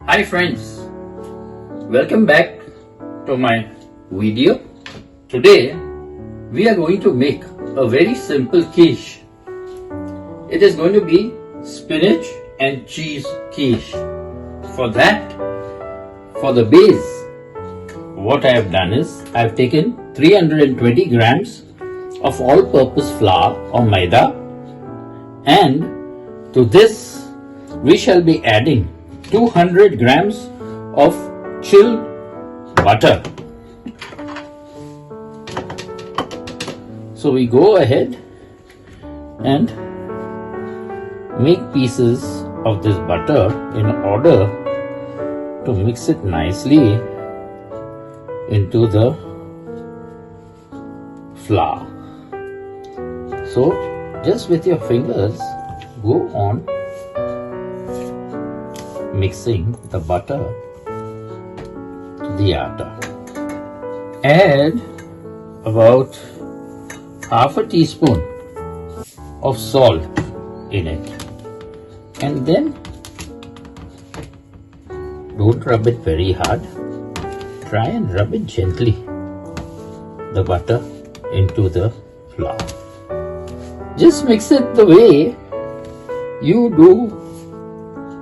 Hi friends, welcome back to my video. Today we are going to make a very simple quiche. It is going to be spinach and cheese quiche. For that, for the base, what I have done is I have taken 320 grams of all-purpose flour or maida, and to this we shall be adding 200 grams of chilled butter. So we go ahead and make pieces of this butter in order to mix it nicely into the flour. So just with your fingers go on mixing the butter to the atta. Add about half a teaspoon of salt in it, and then don't rub it very hard. Try and rub it gently, the butter into the flour. Just mix it the way you do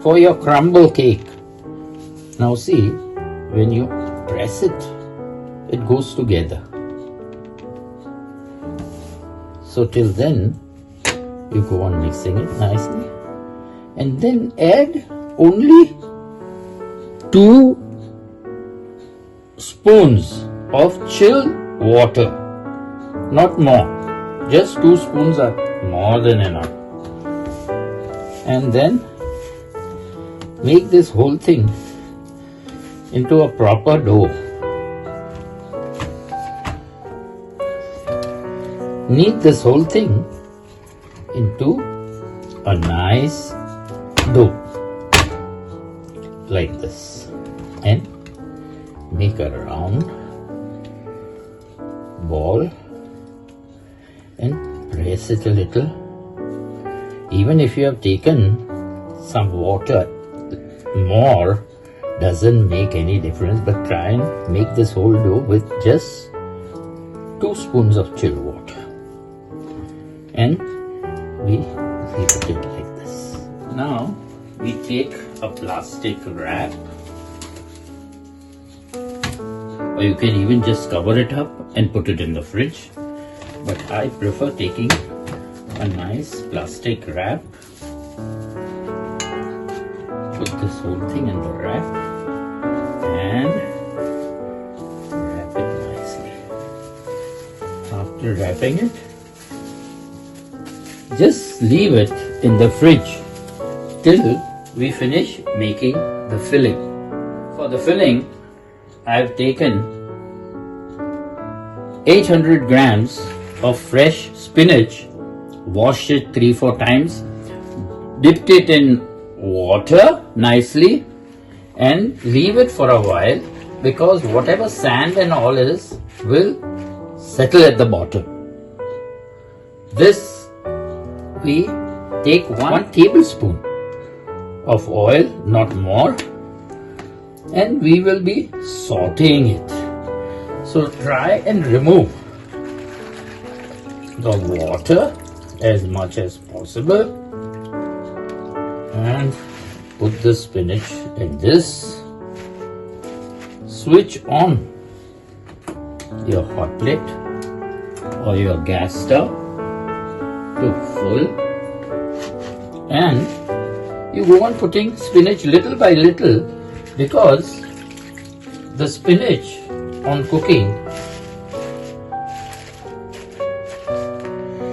for your crumble cake. Now see, when you press it, it goes together. So till then, you go on mixing it nicely, and then add only 2 spoons of chilled water, not more. Just 2 spoons are more than enough. And then make this whole thing into a proper dough. Knead this whole thing into a nice dough like this, and make a round ball and press it a little. Even if you have taken some water more, doesn't make any difference, but try and make this whole dough with just 2 spoons of chilled water, and we leave it like this. Now we take a plastic wrap, or you can even just cover it up and put it in the fridge, but I prefer taking a nice plastic wrap. Put this whole thing in the wrap and wrap it nicely. After wrapping it, just leave it in the fridge till we finish making the filling. For the filling, I have taken 800 grams of fresh spinach, washed it 3-4 times, dipped it in water nicely, and leave it for a while, because whatever sand and all is will settle at the bottom. This we take 1 tablespoon of oil, not more, and we will be sautéing it. So try and remove the water as much as possible, and put the spinach in this. Switch on your hot plate or your gas stove to full, and you go on putting spinach little by little, because the spinach on cooking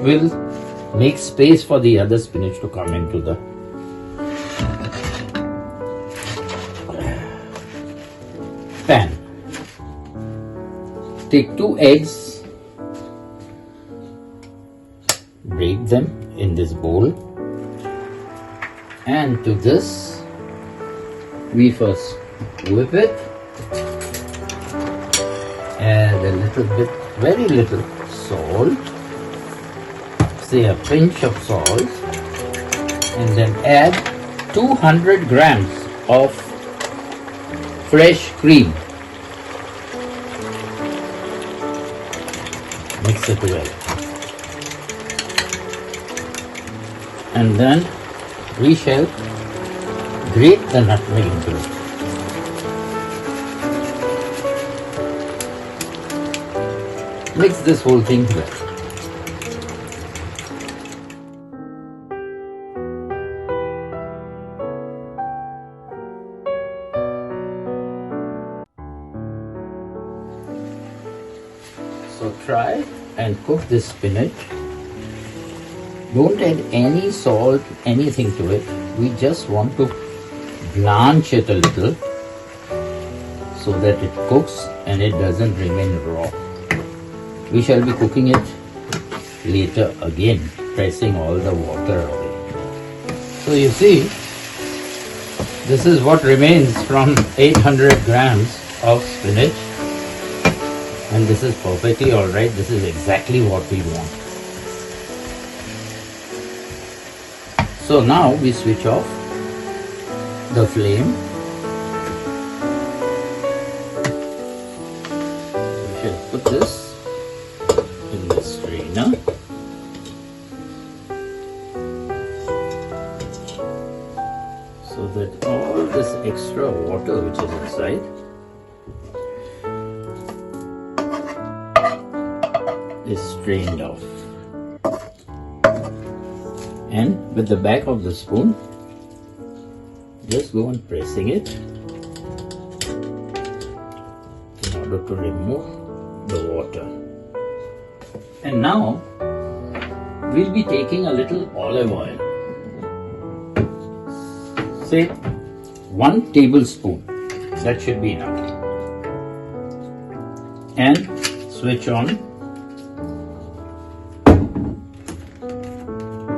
will make space for the other spinach to come into the pan. Take 2 eggs, break them in this bowl, and to this we first whip it, add a little bit, very little salt, say a pinch of salt, and then add 200 grams of fresh cream. Mix it well. And then we shall grate the nutmeg into it. Mix this whole thing well. So try and cook this spinach. Don't add any salt, anything to it. We just want to blanch it a little so that it cooks and it doesn't remain raw. We shall be cooking it later again, pressing all the water away. So you see, this is what remains from 800 grams of spinach. And this is perfectly alright. This is exactly what we want. So now we switch off the flame. We shall put this in the strainer. So that all this extra water which is inside is strained off. And with the back of the spoon, just go on pressing it in order to remove the water. And now we'll be taking a little olive oil. Say 1 tablespoon. That should be enough. And switch on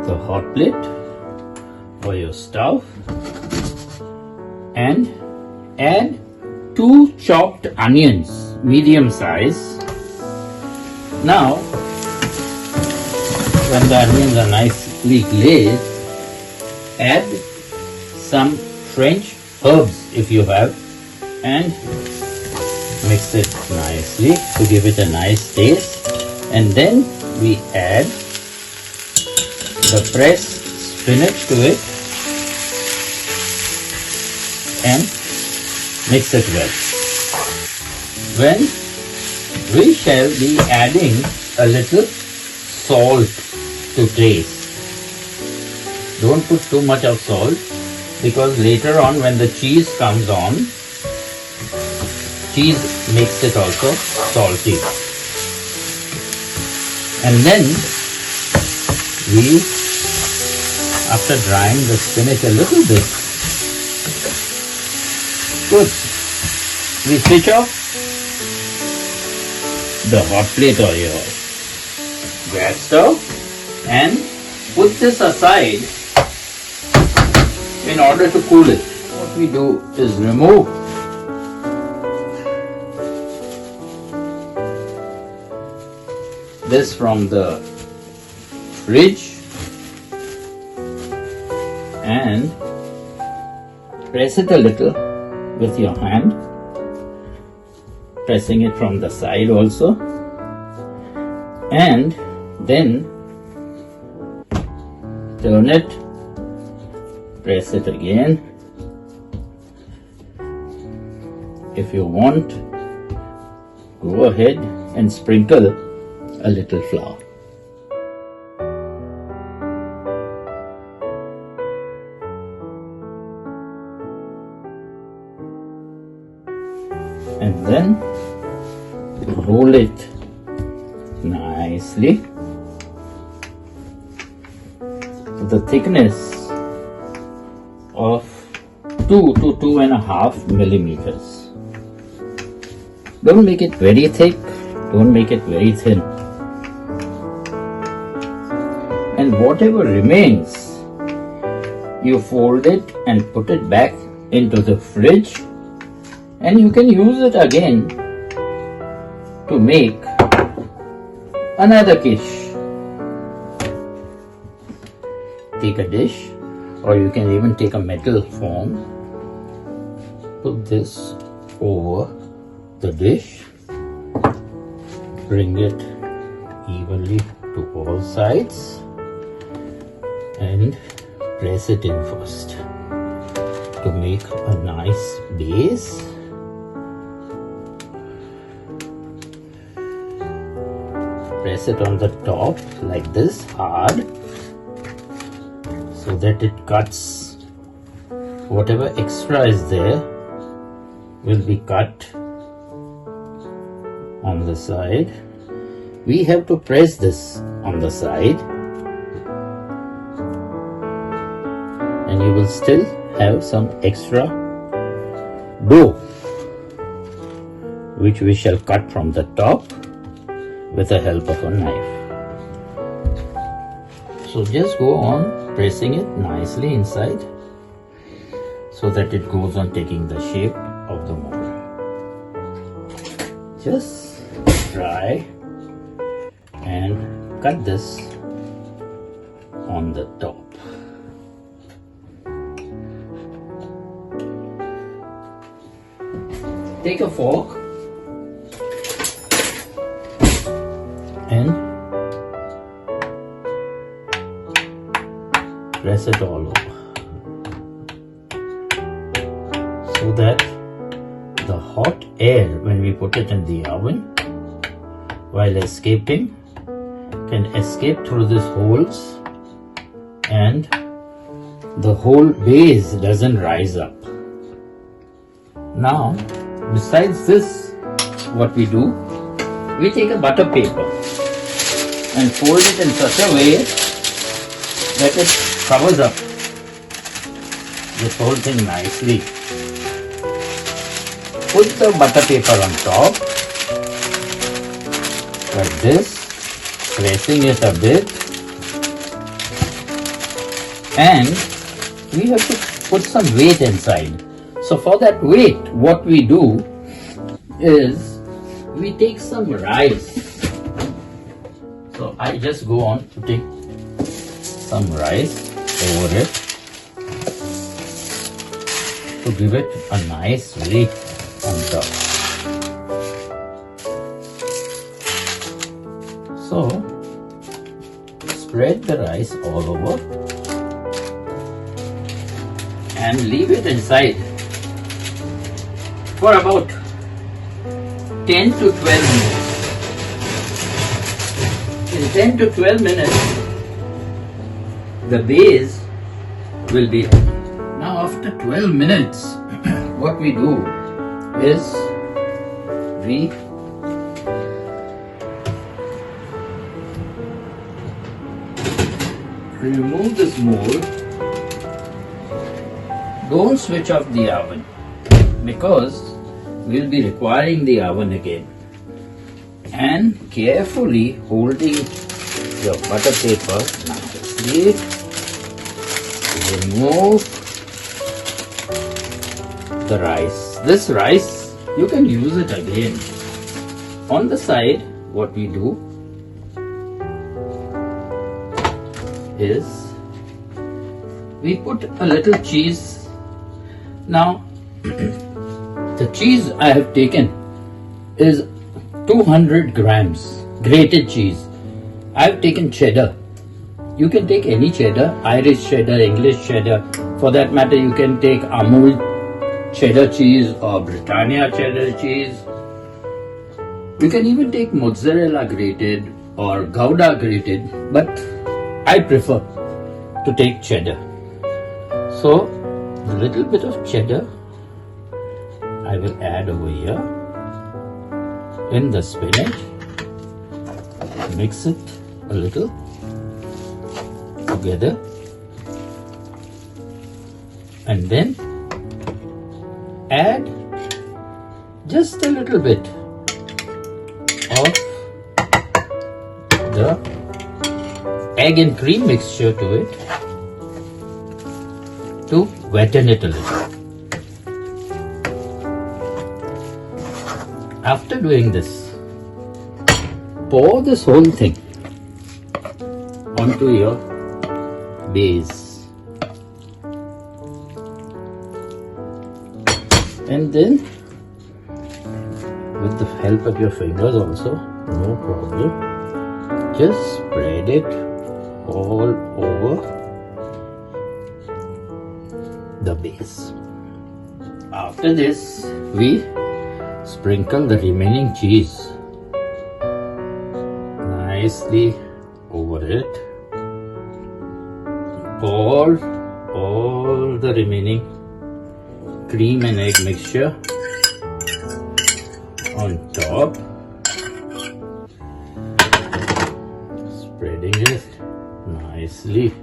the hot plate for your stove and add 2 chopped onions, medium size. Now, when the onions are nicely glazed, add some French herbs if you have and mix it nicely to give it a nice taste. And then we add the pressed spinach to it and mix it well. When we shall be adding a little salt to taste. Don't put too much of salt because later on when the cheese comes on, cheese makes it also salty. And then we, after drying the spinach a little bit, good, we switch off the hot plate or your gas stove and put this aside in order to cool it. What we do is remove this from the fridge and press it a little with your hand, pressing it from the side also, and then turn it, press it again. If you want, go ahead and sprinkle a little flour. And then roll it nicely to the thickness of 2 to 2.5 millimeters. Don't make it very thick, don't make it very thin. And whatever remains, you fold it and put it back into the fridge, and you can use it again to make another quiche. Take a dish, or you can even take a metal form, put this over the dish. Bring it evenly to all sides and press it in first to make a nice base. Press it on the top like this hard so that it cuts. Whatever extra is there will be cut on the side. We have to press this on the side, and you will still have some extra dough which we shall cut from the top with the help of a knife. So just go on pressing it nicely inside so that it goes on taking the shape of the mold. Just try and cut this on the top. Take a fork and press it all over so that the hot air, when we put it in the oven, while escaping, can escape through these holes and the whole base doesn't rise up. Now, besides this, what we do, we take a butter paper and fold it in such a way that it covers up this whole thing nicely. Put the butter paper on top like this, pressing it a bit, and we have to put some weight inside. So for that weight, what we do is we take some rice. So I just go on to take some rice over it to give it a nice weight on top. So spread the rice all over and leave it inside for about 10 to 12 minutes. In 10 to 12 minutes, the base will be ready. Now after 12 minutes, what we do is we remove this mold. Don't switch off the oven because we'll be requiring the oven again. And carefully holding your butter paper nicely, remove the rice. This rice, you can use it again. On the side, what we do is we put a little cheese. Now, the cheese I have taken is 200 grams grated cheese. I have taken cheddar. You can take any cheddar, Irish cheddar, English cheddar. For that matter, you can take Amul cheddar cheese or Britannia cheddar cheese. You can even take mozzarella grated or Gouda grated, but I prefer to take cheddar. So, a little bit of cheddar I will add over here in the spinach. Mix it a little together and then add just a little bit of the egg and cream mixture to it to wetten it a little. After doing this, pour this whole thing onto your base and then with the help of your fingers also, no problem. Just spread it all over the base. After this, we sprinkle the remaining cheese nicely over it. Pour all the remaining cream and egg mixture on top, spreading it nicely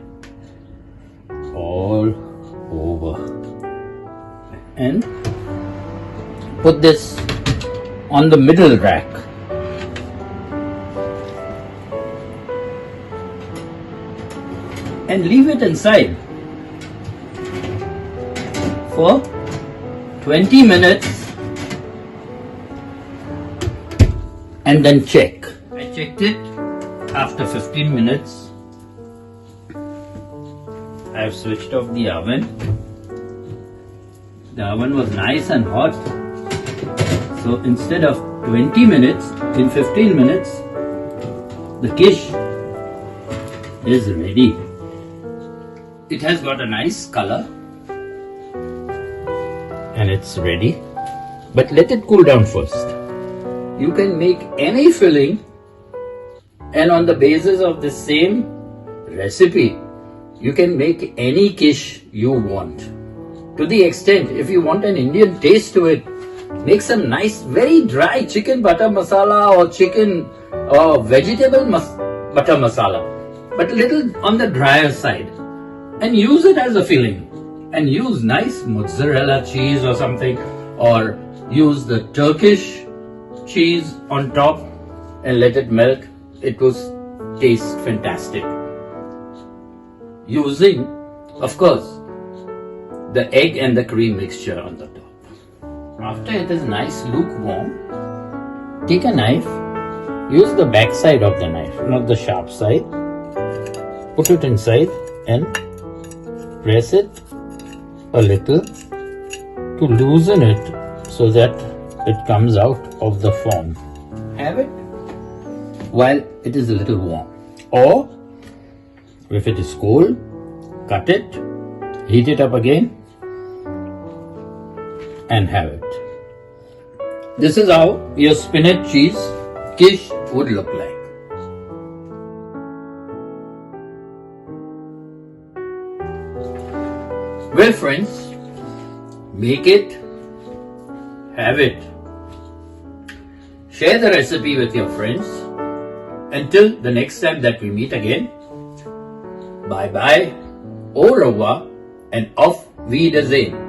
all over, and put this on the middle rack. And leave it inside for 20 minutes and then check. I checked it after 15 minutes. I have switched off the oven. The oven was nice and hot. So instead of 20 minutes, in 15 minutes, the quiche is ready. It has got a nice color and it's ready, but let it cool down first. You can make any filling, and on the basis of the same recipe, you can make any quiche you want. To the extent, if you want an Indian taste to it, make some nice, very dry chicken butter masala or chicken or vegetable butter masala, but a little on the drier side. And use it as a filling, and use nice mozzarella cheese or something, or use the Turkish cheese on top and let it melt. It will taste fantastic. Using, of course, the egg and the cream mixture on the top. After it is nice lukewarm, take a knife, use the back side of the knife, not the sharp side. Put it inside and press it a little to loosen it so that it comes out of the form. Have it while it is a little warm. Or if it is cold, cut it, heat it up again and have it. This is how your spinach cheese quiche would look like. Well friends, make it, have it. Share the recipe with your friends. Until the next time that we meet again, bye bye, au revoir and auf Wiedersehen.